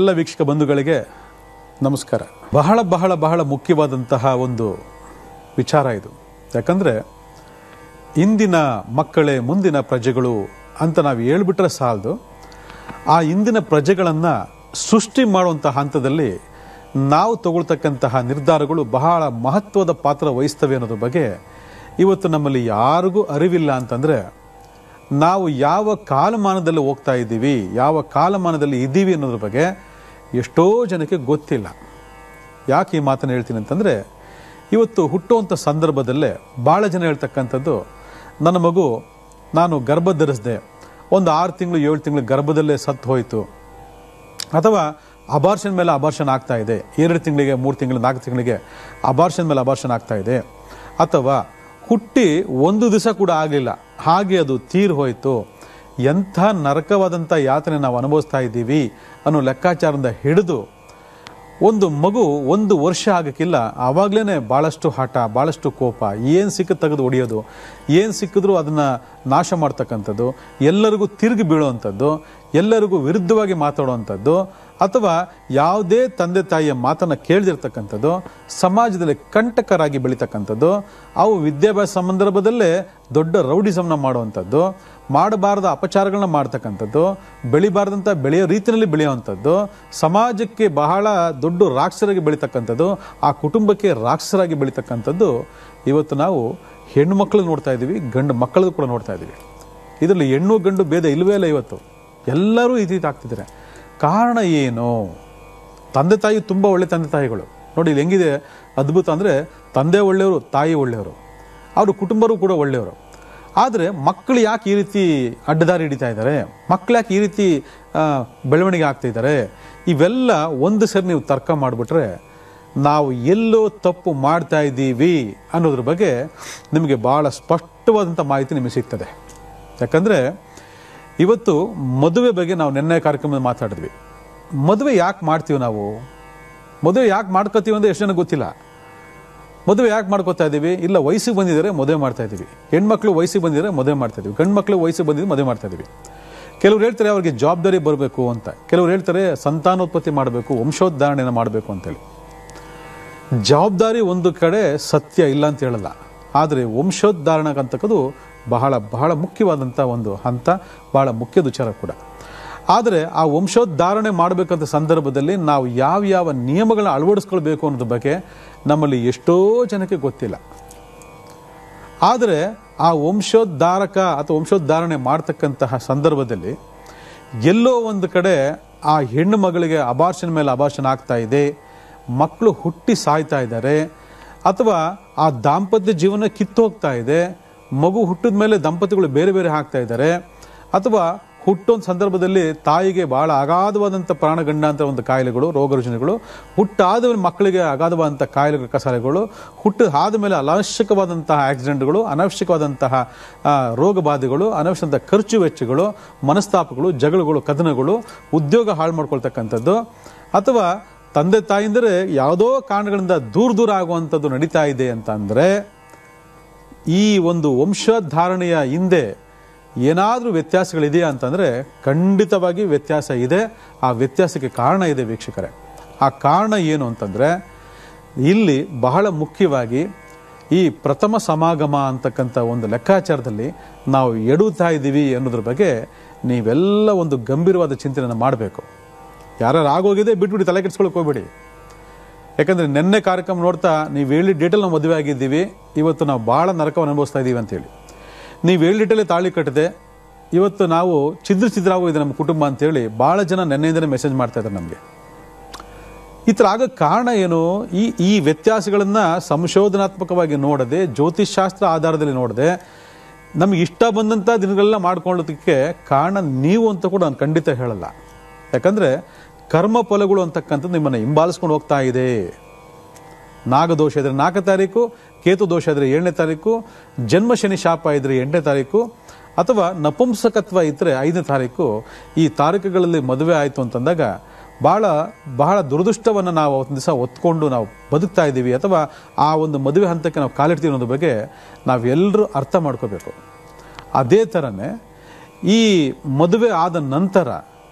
ಎಲ್ಲ ವೀಕ್ಷಕ ಬಂಧುಗಳಿಗೆ ನಮಸ್ಕಾರ. ಬಹಳ ಬಹಳ ಬಹಳ ಮುಖ್ಯವಾದಂತಹ ಒಂದು ವಿಚಾರ ಇದು. ಯಾಕಂದರೆ ಇಂದಿನ ಮಕ್ಕಳೇ ಮುಂದಿನ ಪ್ರಜೆಗಳು ಅಂತ ನಾವು ಹೇಳ್ಬಿಟ್ರೆ ಸಾಲದು. ಆ ಇಂದಿನ ಪ್ರಜೆಗಳನ್ನು ಸೃಷ್ಟಿ ಮಾಡುವಂತಹ ಹಂತದಲ್ಲಿ ನಾವು ತಗೊಳ್ತಕ್ಕಂತಹ ನಿರ್ಧಾರಗಳು ಬಹಳ ಮಹತ್ವದ ಪಾತ್ರ ವಹಿಸ್ತವೆ ಅನ್ನೋದ್ರ ಬಗ್ಗೆ ಇವತ್ತು ನಮ್ಮಲ್ಲಿ ಯಾರಿಗೂ ಅರಿವಿಲ್ಲ. ಅಂತಂದರೆ ನಾವು ಯಾವ ಕಾಲಮಾನದಲ್ಲಿ ಹೋಗ್ತಾ ಇದ್ದೀವಿ, ಯಾವ ಕಾಲಮಾನದಲ್ಲಿ ಇದ್ದೀವಿ ಅನ್ನೋದ್ರ ಬಗ್ಗೆ ಎಷ್ಟೋ ಜನಕ್ಕೆ ಗೊತ್ತಿಲ್ಲ. ಯಾಕೆ ಈ ಮಾತನ್ನು ಹೇಳ್ತೀನಿ ಅಂತಂದರೆ, ಇವತ್ತು ಹುಟ್ಟುವಂಥ ಸಂದರ್ಭದಲ್ಲೇ ಭಾಳ ಜನ ಹೇಳ್ತಕ್ಕಂಥದ್ದು, ನನ್ನ ಮಗು ನಾನು ಗರ್ಭ ಧರಿಸಿದೆ, ಒಂದು 6 ತಿಂಗಳು 7 ತಿಂಗಳು ಗರ್ಭದಲ್ಲೇ ಸತ್ತು ಹೋಯಿತು, ಅಥವಾ ಅಬಾರ್ಷನ್ ಮೇಲೆ ಅಬಾರ್ಷನ್ ಆಗ್ತಾ ಇದೆ, 2 ತಿಂಗಳಿಗೆ 3 ತಿಂಗಳು 4 ತಿಂಗಳಿಗೆ ಅಬಾರ್ಷನ್ ಮೇಲೆ ಅಬಾರ್ಷನ್ ಆಗ್ತಾ ಇದೆ, ಅಥವಾ ಹುಟ್ಟಿ 1 ದಿವಸ ಕೂಡ ಆಗಲಿಲ್ಲ, ಹಾಗೆ ಅದು ತೀರ್ ಹೋಯಿತು. ಎಂಥ ನರಕವಾದಂಥ ಯಾತನೆ ನಾವು ಅನುಭವಿಸ್ತಾ ಇದ್ದೀವಿ ಅನ್ನೋ ಲೆಕ್ಕಾಚಾರದಿಂದ ಹಿಡಿದು ಒಂದು ಮಗು 1 ವರ್ಷ ಆಗಕ್ಕಿಲ್ಲ, ಆವಾಗಲೇ ಭಾಳಷ್ಟು ಹಠ, ಭಾಳಷ್ಟು ಕೋಪ, ಏನು ಸಿಕ್ಕ ತೆಗೆದು ಹೊಡೆಯೋದು, ಏನು ಸಿಕ್ಕಿದ್ರೂ ಅದನ್ನು ನಾಶ ಮಾಡ್ತಕ್ಕಂಥದ್ದು, ಎಲ್ಲರಿಗೂ ತಿರುಗಿ ಬೀಳುವಂಥದ್ದು, ಎಲ್ಲರಿಗೂ ವಿರುದ್ಧವಾಗಿ ಮಾತಾಡುವಂಥದ್ದು, ಅಥವಾ ಯಾವುದೇ ತಂದೆ ತಾಯಿಯ ಮಾತನ್ನು ಕೇಳದಿರ್ತಕ್ಕಂಥದ್ದು, ಸಮಾಜದಲ್ಲಿ ಕಂಟಕರಾಗಿ ಬೆಳೀತಕ್ಕಂಥದ್ದು, ಅವು ವಿದ್ಯಾಭ್ಯಾಸ ಸಂದರ್ಭದಲ್ಲೇ ದೊಡ್ಡ ರೌಡಿಸಮ್ನ ಮಾಡುವಂಥದ್ದು, ಮಾಡಬಾರದ ಅಪಚಾರಗಳನ್ನ ಮಾಡ್ತಕ್ಕಂಥದ್ದು, ಬೆಳಿಬಾರ್ದಂಥ ಬೆಳೆಯೋ ರೀತಿಯಲ್ಲಿ ಬೆಳೆಯುವಂಥದ್ದು, ಸಮಾಜಕ್ಕೆ ಬಹಳ ದೊಡ್ಡ ರಾಕ್ಷಸರಾಗಿ ಬೆಳೀತಕ್ಕಂಥದ್ದು, ಆ ಕುಟುಂಬಕ್ಕೆ ರಾಕ್ಷಸರಾಗಿ ಬೆಳೀತಕ್ಕಂಥದ್ದು ಇವತ್ತು ನಾವು ಹೆಣ್ಣು ಮಕ್ಕಳು ನೋಡ್ತಾ ಇದ್ದೀವಿ, ಗಂಡು ಮಕ್ಕಳದು ಕೂಡ ನೋಡ್ತಾ ಇದ್ದೀವಿ. ಇದರಲ್ಲಿ ಹೆಣ್ಣು ಗಂಡು ಭೇದ ಇಲ್ಲವೇ ಇಲ್ಲ. ಇವತ್ತು ಎಲ್ಲರೂ ಈ ರೀತಿ ಆಗ್ತಿದ್ದಾರೆ. ಕಾರಣ ಏನು? ತಂದೆ ತಾಯಿ ತುಂಬ ಒಳ್ಳೆ ತಂದೆ ತಾಯಿಗಳು ನೋಡಿ, ಇಲ್ಲಿ ಹೆಂಗಿದೆ ಅದ್ಭುತ ಅಂದರೆ, ತಂದೆ ಒಳ್ಳೆಯವರು, ತಾಯಿ ಒಳ್ಳೆಯವರು, ಅವರು ಕುಟುಂಬರು ಕೂಡ ಒಳ್ಳೆಯವರು. ಆದರೆ ಮಕ್ಕಳು ಯಾಕೆ ಈ ರೀತಿ ಅಡ್ಡದಾರಿ ಹಿಡಿತಾ ಇದ್ದಾರೆ, ಮಕ್ಕಳು ಯಾಕೆ ಈ ರೀತಿ ಬೆಳವಣಿಗೆ ಆಗ್ತಾ ಇದ್ದಾರೆ, ಇವೆಲ್ಲ ಒಂದು ಸರಿ ನೀವು ತರ್ಕ ಮಾಡಿಬಿಟ್ರೆ ನಾವು ಎಲ್ಲೋ ತಪ್ಪು ಮಾಡ್ತಾ ಇದ್ದೀವಿ ಅನ್ನೋದ್ರ ಬಗ್ಗೆ ನಿಮಗೆ ಭಾಳ ಸ್ಪಷ್ಟವಾದಂಥ ಮಾಹಿತಿ ನಿಮಗೆ ಸಿಗ್ತದೆ. ಯಾಕಂದರೆ ಇವತ್ತು ಮದುವೆ ಬಗ್ಗೆ ನಾವು ನಿನ್ನೆ ಕಾರ್ಯಕ್ರಮದಲ್ಲಿ ಮಾತಾಡಿದ್ವಿ. ಮದುವೆ ಯಾಕೆ ಮಾಡ್ತೀವಿ ನಾವು, ಮದುವೆ ಯಾಕೆ ಮಾಡ್ಕೋತೀವಿ ಅಂದರೆ ಎಷ್ಟು ಜನಕ್ಕೆ ಗೊತ್ತಿಲ್ಲ. ಮದುವೆ ಯಾಕೆ ಮಾಡ್ಕೋತಾ ಇದ್ದೀವಿ? ಇಲ್ಲ, ವಯಸ್ಸಿಗೆ ಬಂದಿದ್ದಾರೆ ಮದುವೆ ಮಾಡ್ತಾ ಇದ್ದೀವಿ. ಹೆಣ್ಮಕ್ಳು ವಯಸ್ಸಿಗೆ ಬಂದಿದ್ದಾರೆ ಮದುವೆ ಮಾಡ್ತಾ ಇದ್ದೀವಿ, ಗಂಡು ಮಕ್ಕಳು ವಯಸ್ಸಿಗೆ ಬಂದಿದ್ದು ಮದುವೆ ಮಾಡ್ತಾ ಇದ್ದೀವಿ. ಕೆಲವ್ರು ಹೇಳ್ತಾರೆ ಅವ್ರಿಗೆ ಜವಾಬ್ದಾರಿ ಬರಬೇಕು ಅಂತ, ಕೆಲವ್ರು ಹೇಳ್ತಾರೆ ಸಂತಾನೋತ್ಪತ್ತಿ ಮಾಡಬೇಕು, ವಂಶೋದ್ಧಾರಣೆಯನ್ನು ಮಾಡಬೇಕು ಅಂತೇಳಿ. ಜವಾಬ್ದಾರಿ ಒಂದು ಕಡೆ ಸತ್ಯ ಇಲ್ಲ ಅಂತ ಹೇಳಲ್ಲ, ಆದರೆ ವಂಶೋದ್ಧಾರಣೆ ಅಂತಕ್ಕದು ಬಹಳ ಬಹಳ ಮುಖ್ಯವಾದಂಥ ಒಂದು ಹಂತ, ಬಹಳ ಮುಖ್ಯದ ವಿಚಾರ ಕೂಡ. ಆದರೆ ಆ ವಂಶೋದ್ಧಾರಣೆ ಮಾಡಬೇಕಂತ ಸಂದರ್ಭದಲ್ಲಿ ನಾವು ಯಾವ ನಿಯಮಗಳನ್ನ ಅಳವಡಿಸ್ಕೊಳ್ಬೇಕು ಅನ್ನೋದ್ರ ಬಗ್ಗೆ ನಮ್ಮಲ್ಲಿ ಎಷ್ಟೋ ಜನಕ್ಕೆ ಗೊತ್ತಿಲ್ಲ. ಆದರೆ ಆ ವಂಶೋದ್ಧಾರಕ ಅಥವಾ ವಂಶೋದ್ಧಾರಣೆ ಮಾಡ್ತಕ್ಕಂತಹ ಸಂದರ್ಭದಲ್ಲಿ ಎಲ್ಲೋ ಒಂದು ಕಡೆ ಆ ಹೆಣ್ಣು ಮಗಳಿಗೆ ಅಬಾರ್ಷನ್ ಮೇಲೆ ಅಬಾರ್ಷನ್ ಆಗ್ತಾ ಇದೆ, ಮಕ್ಕಳು ಹುಟ್ಟಿ ಸಾಯ್ತಾ ಇದ್ದಾರೆ, ಅಥವಾ ಆ ದಾಂಪತ್ಯ ಜೀವನ ಕಿತ್ತು ಹೋಗ್ತಾ ಇದೆ, ಮಗು ಹುಟ್ಟಿದ ಮೇಲೆ ದಂಪತಿಗಳು ಬೇರೆ ಬೇರೆ ಆಗ್ತಾ ಇದ್ದಾರೆ, ಅಥವಾ ಹುಟ್ಟೊಂದು ಸಂದರ್ಭದಲ್ಲಿ ತಾಯಿಗೆ ಬಹಳ ಅಗಾಧವಾದಂಥ ಪ್ರಾಣಗಂಡಾಂತರ ಒಂದು ಕಾಯಿಲೆಗಳು, ರೋಗ ರುಜಿನಗಳು, ಹುಟ್ಟಾದ ಮಕ್ಕಳಿಗೆ ಅಗಾಧವಾದಂಥ ಕಾಯಿಲೆಗಳು, ಕಸಾಲೆಗಳು, ಹುಟ್ಟಿದ ಮೇಲೆ ಅನಾವಶ್ಯಕವಾದಂತಹ ಆಕ್ಸಿಡೆಂಟ್ಗಳು, ಅನಾವಶ್ಯಕವಾದಂತಹ ರೋಗ ಬಾಧೆಗಳು, ಅನಾವಶ್ಯಕವಾದಂಥ ಖರ್ಚು ವೆಚ್ಚಗಳು, ಮನಸ್ತಾಪಗಳು, ಜಗಳಗಳು, ಕದನಗಳು, ಉದ್ಯೋಗ ಹಾಳು ಮಾಡ್ಕೊಳ್ತಕ್ಕಂಥದ್ದು, ಅಥವಾ ತಂದೆ ತಾಯಿಂದರೆ ಯಾವುದೋ ಕಾರಣಗಳಿಂದ ದೂರ ಆಗುವಂಥದ್ದು ನಡೀತಾ ಇದೆ ಅಂತ ಅಂದರೆ, ಈ ಒಂದು ವಂಶಧಾರಣೆಯ ಹಿಂದೆ ಏನಾದರೂ ವ್ಯತ್ಯಾಸಗಳಿದೆಯಾ ಅಂತಂದರೆ ಖಂಡಿತವಾಗಿ ವ್ಯತ್ಯಾಸ ಇದೆ. ಆ ವ್ಯತ್ಯಾಸಕ್ಕೆ ಕಾರಣ ಇದೆ ವೀಕ್ಷಕರೇ. ಆ ಕಾರಣ ಏನು ಅಂತಂದರೆ, ಇಲ್ಲಿ ಬಹಳ ಮುಖ್ಯವಾಗಿ ಈ ಪ್ರಥಮ ಸಮಾಗಮ ಅಂತಕ್ಕಂಥ ಒಂದು ಲೆಕ್ಕಾಚಾರದಲ್ಲಿ ನಾವು ಎಡುತ್ತಾ ಇದ್ದೀವಿ ಅನ್ನೋದ್ರ ಬಗ್ಗೆ ನೀವೆಲ್ಲ ಒಂದು ಗಂಭೀರವಾದ ಚಿಂತನೆಯನ್ನು ಮಾಡಬೇಕು. ಯಾರು ಆಗೋಗಿದೆ ಬಿಟ್ಬಿಟ್ಟು ತಲೆ ಕೆಡಿಸ್ಕೊಳ್ಳೋಕೆ ಹೋಗ್ಬೇಡಿ. ಯಾಕಂದರೆ ನಿನ್ನೆ ಕಾರ್ಯಕ್ರಮ ನೋಡ್ತಾ ನೀವು ಹೇಳಿ ಡೇಟಲ್ಲಿ ನಾವು ಮದುವೆ ಆಗಿದ್ದೀವಿ, ಇವತ್ತು ನಾವು ಭಾಳ ನರಕವನ್ನು ಅನುಭವಿಸ್ತಾ ಇದ್ದೀವಿ ಅಂತೇಳಿ. ನೀವು ಹೇಳಿ ಡೇಟಲ್ಲೇ ತಾಳಿ ಕಟ್ಟಿದೆ, ಇವತ್ತು ನಾವು ಛಿದ್ರಾಗೋಗಿದೆ ನಮ್ಮ ಕುಟುಂಬ ಅಂತೇಳಿ ಭಾಳ ಜನ ನೆನ್ನೆಯಿಂದಲೇ ಮೆಸೇಜ್ ಮಾಡ್ತಾ ಇದ್ದಾರೆ ನಮಗೆ. ಈ ಥರ ಆಗೋಕ್ಕೆ ಕಾರಣ ಏನು? ಈ ವ್ಯತ್ಯಾಸಗಳನ್ನು ಸಂಶೋಧನಾತ್ಮಕವಾಗಿ ನೋಡದೆ, ಜ್ಯೋತಿಷ್ಶಾಸ್ತ್ರ ಆಧಾರದಲ್ಲಿ ನೋಡದೆ, ನಮಗೆ ಇಷ್ಟ ಬಂದಂಥ ದಿನಗಳೆಲ್ಲ ಮಾಡ್ಕೊಳ್ಳೋದಕ್ಕೆ ಕಾರಣ ನೀವು ಅಂತ ಕೂಡ ನಾನು ಖಂಡಿತ ಹೇಳಲ್ಲ. ಯಾಕಂದರೆ ಕರ್ಮ ಫಲಗಳು ಅಂತಕ್ಕಂಥದ್ದು ನಿಮ್ಮನ್ನು ಹಿಂಬಾಲಿಸ್ಕೊಂಡು ಹೋಗ್ತಾ ಇದೆ. ನಾಗದೋಷ ಇದ್ರೆ 4 ತಾರೀಕು, ಕೇತು ದೋಷ ಇದ್ರೆ 7ನೇ ತಾರೀಕು, ಜನ್ಮ ಶನಿ ಶಾಪ ಇದ್ರೆ 8ನೇ ತಾರೀಕು, ಅಥವಾ ನಪುಂಸಕತ್ವ ಇದ್ದರೆ 5ನೇ ತಾರೀಕು. ಈ ತಾರೀಕುಗಳಲ್ಲಿ ಮದುವೆ ಆಯಿತು ಅಂತಂದಾಗ ಬಹಳ ಬಹಳ ದುರದೃಷ್ಟವನ್ನು ನಾವು ಅವತ್ತಿನ ದಿವಸ ಒತ್ಕೊಂಡು ನಾವು ಬದುಕ್ತಾ ಇದ್ದೀವಿ, ಅಥವಾ ಆ ಒಂದು ಮದುವೆ ಹಂತಕ್ಕೆ ನಾವು ಕಾಲಿಡ್ತೀವಿ ಅನ್ನೋದ್ರ ಬಗ್ಗೆ ನಾವೆಲ್ಲರೂ ಅರ್ಥ ಮಾಡ್ಕೋಬೇಕು. ಅದೇ ಥರನೇ ಈ ಮದುವೆ ಆದ ನಂತರ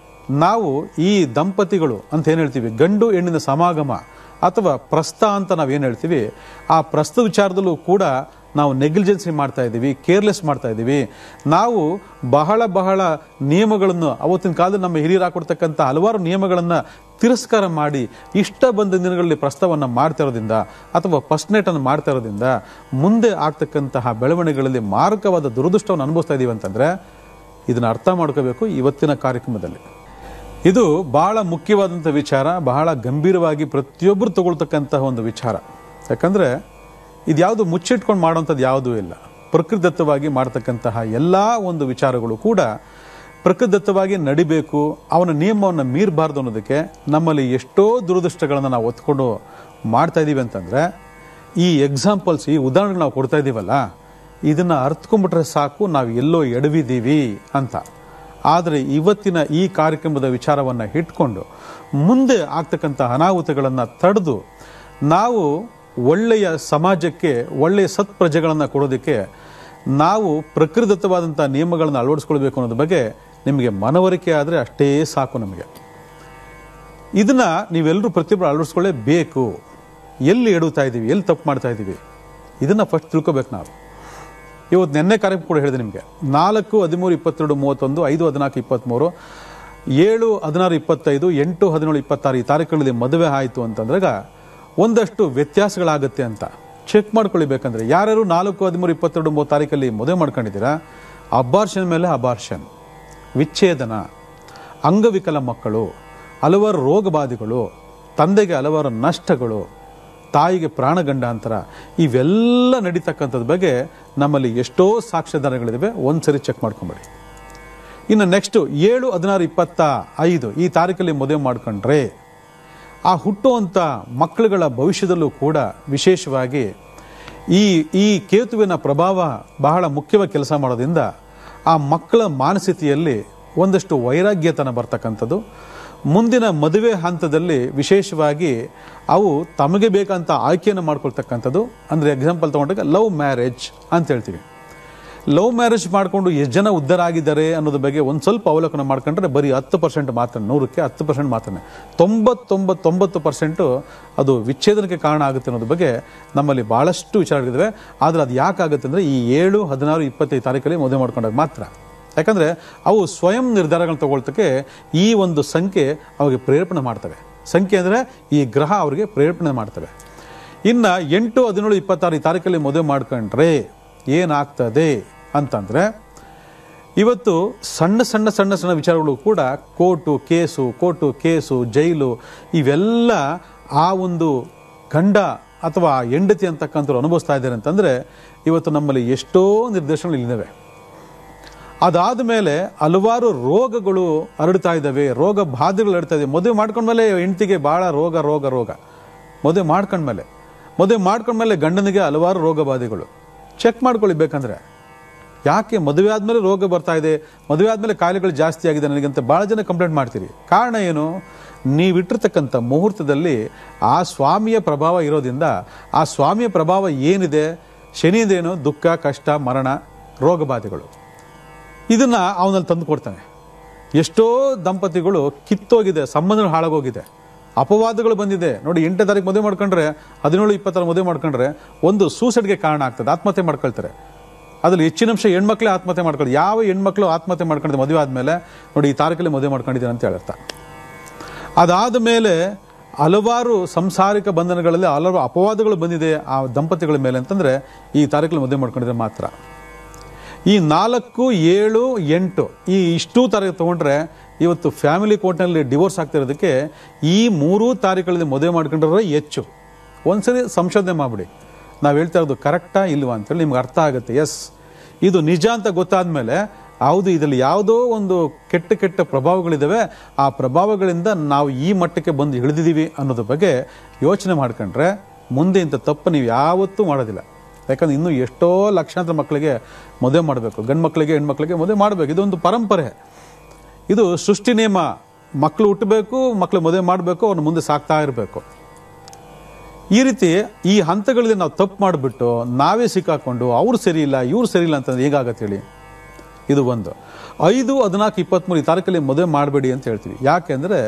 ನಾವು ಈ ದಂಪತಿಗಳು ಅಂತ ಏನು ಹೇಳ್ತೀವಿ, ಗಂಡು ಹೆಣ್ಣಿನ ಸಮಾಗಮ ಅಥವಾ ಪ್ರಸ್ತ ಅಂತ ನಾವೇನು ಹೇಳ್ತೀವಿ, ಆ ಪ್ರಸ್ತ ವಿಚಾರದಲ್ಲೂ ಕೂಡ ನಾವು ನೆಗ್ಲಿಜೆನ್ಸಿ ಮಾಡ್ತಾ ಇದ್ದೀವಿ, ಕೇರ್ಲೆಸ್ ಮಾಡ್ತಾ ಇದ್ದೀವಿ. ನಾವು ಬಹಳ ನಿಯಮಗಳನ್ನು, ಅವತ್ತಿನ ಕಾಲದಲ್ಲಿ ನಮ್ಮ ಹಿರಿಯರು ಹಾಕೊಡ್ತಕ್ಕಂಥ ಹಲವಾರು ನಿಯಮಗಳನ್ನು ತಿರಸ್ಕಾರ ಮಾಡಿ ಇಷ್ಟ ಬಂದ ದಿನಗಳಲ್ಲಿ ಪ್ರಸ್ತಾವವನ್ನು ಮಾಡ್ತಾ ಇರೋದ್ರಿಂದ ಅಥವಾ ಫಸ್ಟ್ ನೈಟನ್ನು ಮಾಡ್ತಾ ಇರೋದ್ರಿಂದ ಮುಂದೆ ಆಗ್ತಕ್ಕಂತಹ ಬೆಳವಣಿಗೆಗಳಲ್ಲಿ ಮಾರಕವಾದ ದುರದೃಷ್ಟವನ್ನು ಅನುಭವಿಸ್ತಾ ಇದ್ದೀವಿ ಅಂತಂದರೆ ಇದನ್ನು ಅರ್ಥ ಮಾಡ್ಕೋಬೇಕು. ಇವತ್ತಿನ ಕಾರ್ಯಕ್ರಮದಲ್ಲಿ ಇದು ಬಹಳ ಮುಖ್ಯವಾದಂಥ ವಿಚಾರ, ಬಹಳ ಗಂಭೀರವಾಗಿ ಪ್ರತಿಯೊಬ್ಬರು ತಗೊಳ್ತಕ್ಕಂತಹ ಒಂದು ವಿಚಾರ. ಯಾಕಂದರೆ ಇದು ಯಾವುದು ಮುಚ್ಚಿಟ್ಕೊಂಡು ಮಾಡೋವಂಥದ್ದು ಯಾವುದೂ ಇಲ್ಲ. ಪ್ರಕೃತಿದತ್ತವಾಗಿ ಮಾಡ್ತಕ್ಕಂತಹ ಎಲ್ಲ ಒಂದು ವಿಚಾರಗಳು ಕೂಡ ಪ್ರಕೃತಿದತ್ತವಾಗಿ ನಡಿಬೇಕು, ಅವನ ನಿಯಮವನ್ನು ಮೀರಬಾರ್ದು ಅನ್ನೋದಕ್ಕೆ ನಮ್ಮಲ್ಲಿ ಎಷ್ಟೋ ದುರದೃಷ್ಟಗಳನ್ನು ನಾವು ಒತ್ಕೊಂಡು ಮಾಡ್ತಾ ಇದ್ದೀವಿ ಅಂತಂದರೆ ಈ ಎಕ್ಸಾಂಪಲ್ಸ್, ಈ ಉದಾಹರಣೆಗಳು ನಾವು ಕೊಡ್ತಾ ಇದ್ದೀವಲ್ಲ, ಇದನ್ನು ಅರ್ಥಕೊಂಡ್ಬಿಟ್ರೆ ಸಾಕು ನಾವು ಎಲ್ಲೋ ಎಡವಿದ್ದೀವಿ ಅಂತ. ಆದರೆ ಇವತ್ತಿನ ಈ ಕಾರ್ಯಕ್ರಮದ ವಿಚಾರವನ್ನು ಇಟ್ಕೊಂಡು ಮುಂದೆ ಆಗ್ತಕ್ಕಂಥ ಅನಾಹುತಗಳನ್ನು ತಡೆದು ನಾವು ಒಳ್ಳೆಯ ಸಮಾಜಕ್ಕೆ ಒಳ್ಳೆಯ ಸತ್ಪ್ರಜೆಗಳನ್ನು ಕೊಡೋದಕ್ಕೆ ನಾವು ಪ್ರಕೃತಿದತ್ತವಾದಂಥ ನಿಯಮಗಳನ್ನು ಅಳವಡಿಸ್ಕೊಳ್ಬೇಕು ಅನ್ನೋದ್ರ ಬಗ್ಗೆ ನಿಮಗೆ ಮನವರಿಕೆ ಆದರೆ ಅಷ್ಟೇ ಸಾಕು ನಮಗೆ. ಇದನ್ನು ನೀವೆಲ್ಲರೂ ಪ್ರತಿಯೊಬ್ಬರು ಅಳವಡಿಸ್ಕೊಳ್ಳೇಬೇಕು. ಎಲ್ಲಿ ಎಡುತ್ತಾ ಇದ್ದೀವಿ, ಎಲ್ಲಿ ತಪ್ಪು ಮಾಡ್ತಾ ಇದ್ದೀವಿ, ಇದನ್ನು ಫಸ್ಟ್ ತಿಳ್ಕೊಬೇಕು ನಾವು. ಇವತ್ತು ನೆನ್ನೆ ಕಾರ್ಯಕ್ರಮ ಕೂಡ ಹೇಳಿದೆ ನಿಮಗೆ, 4, 13, 22, 31, 5, 14, 23, 7, 16, 25, 8, 17, 26 ಈ ತಾರೀಕುಗಳಲ್ಲಿ ಮದುವೆ ಆಯಿತು ಅಂತಂದ್ರಾಗ ಒಂದಷ್ಟು ವ್ಯತ್ಯಾಸಗಳಾಗುತ್ತೆ ಅಂತ ಚೆಕ್ ಮಾಡ್ಕೊಳ್ಬೇಕಂದ್ರೆ ಯಾರ್ಯಾರು 4, 13, 22, 30 ತಾರೀಕಲ್ಲಿ ಮದುವೆ ಮಾಡ್ಕೊಂಡಿದ್ದೀರಾ, ಅಬಾರ್ಷನ್ ಮೇಲೆ ಅಬಾರ್ಷನ್, ವಿಚ್ಛೇದನ, ಅಂಗವಿಕಲ ಮಕ್ಕಳು, ಹಲವಾರು ರೋಗ ಬಾಧೆಗಳು, ತಂದೆಗೆ ಹಲವಾರು ನಷ್ಟಗಳು, ತಾಯಿಗೆ ಪ್ರಾಣಗಂಡಾಂತರ, ಇವೆಲ್ಲ ನಡೀತಕ್ಕಂಥದ್ದು ಬಗ್ಗೆ ನಮ್ಮಲ್ಲಿ ಎಷ್ಟೋ ಸಾಕ್ಷ್ಯಾಧಾರಗಳಿವೆ. ಒಂದ್ಸರಿ ಚೆಕ್ ಮಾಡ್ಕೊಂಬೇಡಿ. ಇನ್ನು ನೆಕ್ಸ್ಟು 7, 16, 25 ಈ ತಾರೀಕಲ್ಲಿ ಮದುವೆ ಮಾಡ್ಕೊಂಡ್ರೆ ಆ ಹುಟ್ಟುವಂಥ ಮಕ್ಕಳುಗಳ ಭವಿಷ್ಯದಲ್ಲೂ ಕೂಡ ವಿಶೇಷವಾಗಿ ಈ ಕೇತುವಿನ ಪ್ರಭಾವ ಬಹಳ ಮುಖ್ಯವಾಗಿ ಕೆಲಸ ಮಾಡೋದ್ರಿಂದ ಆ ಮಕ್ಕಳ ಮಾನಸಿಕತೆಯಲ್ಲಿ ಒಂದಷ್ಟು ವೈರಾಗ್ಯತನ ಬರ್ತಕ್ಕಂಥದ್ದು. ಮುಂದಿನ ಮದುವೆ ಹಂತದಲ್ಲಿ ವಿಶೇಷವಾಗಿ ಅವು ತಮಗೆ ಬೇಕಂತ ಆಯ್ಕೆಯನ್ನು ಮಾಡ್ಕೊಳ್ತಕ್ಕಂಥದ್ದು. ಅಂದರೆ ಎಕ್ಸಾಂಪಲ್ ತೊಗೊಂಡಾಗ ಲವ್ ಮ್ಯಾರೇಜ್ ಅಂತ ಹೇಳ್ತೀವಿ. ಲವ್ ಮ್ಯಾರೇಜ್ ಮಾಡಿಕೊಂಡು ಎಷ್ಟು ಜನ ಉದ್ಧಾರ ಆಗಿದ್ದಾರೆ ಅನ್ನೋದ್ರ ಬಗ್ಗೆ ಒಂದು ಸ್ವಲ್ಪ ಅವಲೋಕನ ಮಾಡ್ಕೊಂಡ್ರೆ ಬರೀ 10% ಮಾತ್ರ, 100ಕ್ಕೆ 10% ಮಾತ್ರನೇ, 99% ಅದು ವಿಚ್ಛೇದನಕ್ಕೆ ಕಾರಣ ಆಗುತ್ತೆ ಅನ್ನೋದ್ರ ಬಗ್ಗೆ ನಮ್ಮಲ್ಲಿ ಭಾಳಷ್ಟು ವಿಚಾರಗಳಿವೆ. ಆದರೆ ಅದು ಯಾಕಾಗುತ್ತೆ ಅಂದರೆ ಈ 7, 16, 25 ತಾರೀಕಲ್ಲಿ ಮದುವೆ ಮಾಡ್ಕೊಂಡಾಗ ಮಾತ್ರ. ಯಾಕಂದರೆ ಅವು ಸ್ವಯಂ ನಿರ್ಧಾರಗಳನ್ನು ತಗೊಳ್ತಕ್ಕೆ ಈ ಒಂದು ಸಂಖ್ಯೆ ಅವಿಗೆ ಪ್ರೇರೇಪಣೆ ಮಾಡ್ತವೆ. ಸಂಖ್ಯೆ ಅಂದರೆ ಈ ಗ್ರಹ ಅವರಿಗೆ ಪ್ರೇರೇಪಣೆ ಮಾಡ್ತವೆ. ಇನ್ನು 8, 17, 26 ಈ ತಾರೀಕಲ್ಲಿ ಮದುವೆ ಮಾಡ್ಕೊಂಡ್ರೆ ಏನಾಗ್ತದೆ ಅಂತಂದರೆ ಇವತ್ತು ಸಣ್ಣ ವಿಚಾರಗಳು ಕೂಡ ಕೋರ್ಟು ಕೇಸು, ಜೈಲು ಇವೆಲ್ಲ ಆ ಒಂದು ಗಂಡ ಅಥವಾ ಹೆಂಡತಿ ಅಂತಕ್ಕಂಥವ್ರು ಅನುಭವಿಸ್ತಾ ಇದ್ದಾರೆ ಅಂತಂದರೆ ಇವತ್ತು ನಮ್ಮಲ್ಲಿ ಎಷ್ಟೋ ನಿರ್ದೇಶನಗಳು ಇಲ್ಲಿದ್ದಾವೆ. ಅದಾದ ಮೇಲೆ ಹಲವಾರು ರೋಗಗಳು ಹರಡ್ತಾ ಇದ್ದಾವೆ, ರೋಗ ಬಾಧೆಗಳು ಹರಡ್ತಾ ಇದ್ದಾವೆ. ಮದುವೆ ಮಾಡ್ಕೊಂಡ್ಮೇಲೆ ಹೆಂಡತಿಗೆ ಭಾಳ ರೋಗ, ಮದುವೆ ಮಾಡ್ಕೊಂಡ್ಮೇಲೆ ಗಂಡನಿಗೆ ಹಲವಾರು ರೋಗ ಬಾಧೆಗಳು. ಚೆಕ್ ಮಾಡ್ಕೊಳ್ಳಿ ಬೇಕಂದ್ರೆ ಯಾಕೆ ಮದುವೆ ಆದಮೇಲೆ ರೋಗ ಬರ್ತಾ ಇದೆ, ಮದುವೆ ಆದಮೇಲೆ ಕಾಯಿಲೆಗಳು ಜಾಸ್ತಿ ಆಗಿದೆ ನನಗಂತ ಭಾಳ ಜನ ಕಂಪ್ಲೇಂಟ್ ಮಾಡ್ತೀರಿ. ಕಾರಣ ಏನು? ನೀವಿಟ್ಟಿರ್ತಕ್ಕಂಥ ಮುಹೂರ್ತದಲ್ಲಿ ಆ ಸ್ವಾಮಿಯ ಪ್ರಭಾವ ಇರೋದ್ರಿಂದ ಆ ಸ್ವಾಮಿಯ ಪ್ರಭಾವ ಏನಿದೆ, ಶನಿದೇನು ದುಃಖ, ಕಷ್ಟ, ಮರಣ, ರೋಗ ಬಾಧೆಗಳು ಇದನ್ನು ಅವನಲ್ಲಿ ತಂದು ಕೊಡ್ತಾನೆ. ಎಷ್ಟೋ ದಂಪತಿಗಳು ಕಿತ್ತೋಗಿದೆ, ಸಂಬಂಧಗಳು ಹಾಳಾಗೋಗಿದೆ, ಅಪವಾದಗಳು ಬಂದಿದೆ. ನೋಡಿ 8ನೇ ತಾರೀಕು ಮದುವೆ ಮಾಡ್ಕೊಂಡ್ರೆ 17, 20 ಮದುವೆ ಮಾಡ್ಕೊಂಡ್ರೆ ಒಂದು ಸೂಸೈಡ್ಗೆ ಕಾರಣ ಆಗ್ತದೆ, ಆತ್ಮಹತ್ಯೆ ಮಾಡ್ಕೊಳ್ತಾರೆ. ಅದ್ರಲ್ಲಿ ಹೆಚ್ಚಿನ ಅಂಶ ಹೆಣ್ಮಕ್ಳೇ ಆತ್ಮಹತ್ಯೆ ಮಾಡ್ಕೊಳ್ಳಿ. ಯಾವ ಹೆಣ್ಮಕ್ಳು ಆತ್ಮಹತ್ಯೆ ಮಾಡ್ಕೊಂಡಿದ್ದೆ ಮದುವೆ ಆದಮೇಲೆ ನೋಡಿ ಈ ತಾರೀಕಲ್ಲಿ ಮದುವೆ ಮಾಡ್ಕೊಂಡಿದ್ದಾರೆ ಅಂತ ಹೇಳ್ತಾರೆ. ಅದಾದ ಮೇಲೆ ಹಲವಾರು ಸಂಸಾರಿಕ ಬಂಧನಗಳಲ್ಲಿ ಹಲವಾರು ಅಪವಾದಗಳು ಬಂದಿದೆ ಆ ದಂಪತಿಗಳ ಮೇಲೆ ಅಂತಂದರೆ ಈ ತಾರೀಕಲ್ಲಿ ಮದುವೆ ಮಾಡ್ಕೊಂಡಿದ್ರೆ ಮಾತ್ರ. ಈ 4, 7, 8 ಈ ಇಷ್ಟೂ ತಾರೀಕು ತೊಗೊಂಡ್ರೆ ಇವತ್ತು ಫ್ಯಾಮಿಲಿ ಕೋರ್ಟ್ನಲ್ಲಿ ಡಿವೋರ್ಸ್ ಆಗ್ತಿರೋದಕ್ಕೆ ಈ 3 ತಾರೀಕುಗಳಲ್ಲಿ ಮದುವೆ ಮಾಡ್ಕೊಂಡ್ರೆ ಹೆಚ್ಚು. ಒಂದ್ಸರಿ ಸಂಶೋಧನೆ ಮಾಡಿಬಿಡಿ, ನಾವು ಹೇಳ್ತಾ ಇರೋದು ಕರೆಕ್ಟಾ ಇಲ್ವಾ ಅಂತೇಳಿ ನಿಮ್ಗೆ ಅರ್ಥ ಆಗುತ್ತೆ. ಎಸ್, ಇದು ನಿಜ ಅಂತ ಗೊತ್ತಾದ ಮೇಲೆ ಹೌದು ಇದರಲ್ಲಿ ಯಾವುದೋ ಒಂದು ಕೆಟ್ಟ ಪ್ರಭಾವಗಳಿದ್ದಾವೆ, ಆ ಪ್ರಭಾವಗಳಿಂದ ನಾವು ಈ ಮಟ್ಟಕ್ಕೆ ಬಂದು ಇಳಿದಿದ್ದೀವಿ ಅನ್ನೋದ್ರ ಬಗ್ಗೆ ಯೋಚನೆ ಮಾಡ್ಕೊಂಡ್ರೆ ಮುಂದೆ ಇಂಥ ತಪ್ಪು ನೀವು ಯಾವತ್ತೂ ಮಾಡೋದಿಲ್ಲ. ಯಾಕಂದ್ರೆ ಇನ್ನೂ ಎಷ್ಟೋ ಲಕ್ಷಾಂತರ ಮಕ್ಕಳಿಗೆ ಮದುವೆ ಮಾಡಬೇಕು, ಗಂಡು ಮಕ್ಕಳಿಗೆ ಹೆಣ್ಮಕ್ಳಿಗೆ ಮದುವೆ ಮಾಡಬೇಕು. ಇದೊಂದು ಪರಂಪರೆ, ಇದು ಸೃಷ್ಟಿ ನಿಯಮ. ಮಕ್ಕಳು ಹುಟ್ಟಬೇಕು, ಮಕ್ಕಳು ಮದುವೆ ಮಾಡಬೇಕು, ಅವ್ರನ್ನ ಮುಂದೆ ಸಾಕ್ತಾ ಇರಬೇಕು. ಈ ರೀತಿ ಈ ಹಂತಗಳಲ್ಲಿ ನಾವು ತಪ್ಪು ಮಾಡಿಬಿಟ್ಟು ನಾವೇ ಸಿಕ್ಕಾಕೊಂಡು ಅವ್ರು ಸರಿ ಇಲ್ಲ ಇವ್ರು ಸರಿ ಇಲ್ಲ ಅಂತಂದ್ರೆ ಹೇಗಾಗತ್ತೆ ಹೇಳಿ? ಇದು ಒಂದು. 5, 14, 23 ಈ ತಾರೀಕಲ್ಲಿ ಮದುವೆ ಮಾಡಬೇಡಿ ಅಂತ ಹೇಳ್ತೀವಿ. ಯಾಕೆಂದರೆ